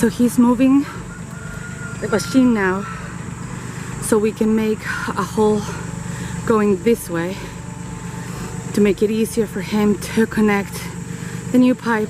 So he's moving the machine now so we can make a hole going this way to make it easier for him to connect the new pipe.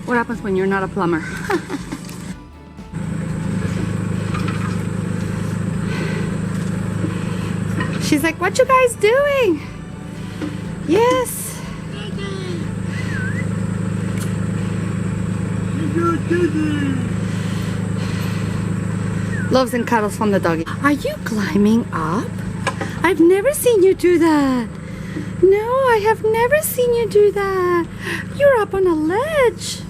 What happens when you're not a plumber? She's like, what you guys doing? Yes. Loves and cuddles from the doggy. Are you climbing up? I've never seen you do that. No, I have never seen you do that. You're up on a ledge.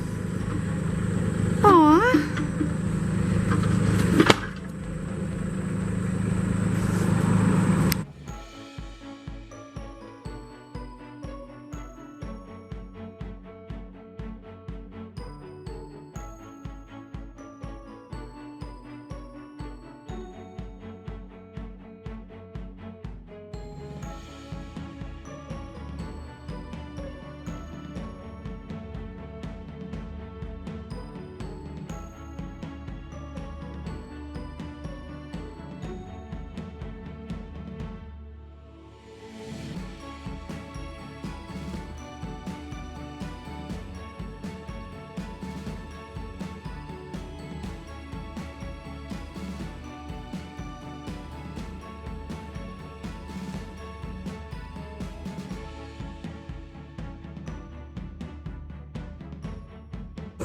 Aw.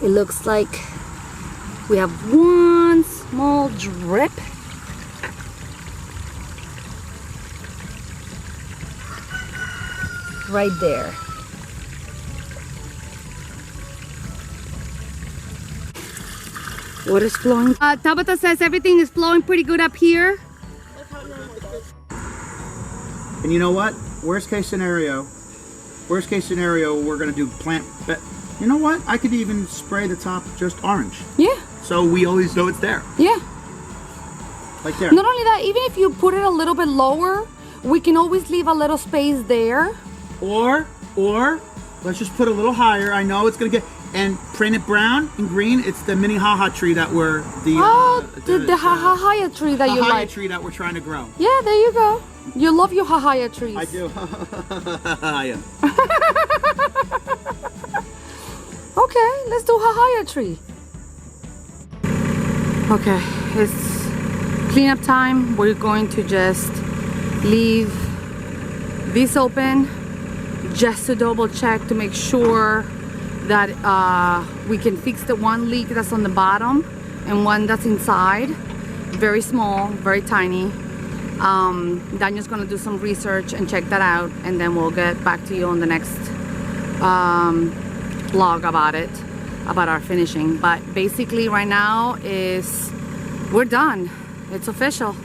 It looks like we have one small drip. Right there. Water's flowing. Tabata says everything is flowing pretty good up here. And you know what? Worst case scenario, we're gonna do plant. You know what? I could even spray the top just orange. Yeah. So we always know it's there. Yeah. Like there. Not only that, even if you put it a little bit lower, we can always leave a little space there. Or let's just put a little higher. I know it's gonna get, and print it brown and green. It's the mini haha tree that we're the hahaya tree that you hahaya like. tree that we're trying to grow. Yeah, there you go. You love your hahaya trees. I do. Yeah. Okay, let's do hahaya tree. Okay, it's cleanup time. We're going to just leave this open just to double check to make sure that we can fix the one leak that's on the bottom and one that's inside. Very small, very tiny. Daniel's gonna do some research and check that out, and then we'll get back to you on the next vlog about it, about our finishing. But basically right now is we're done. It's official.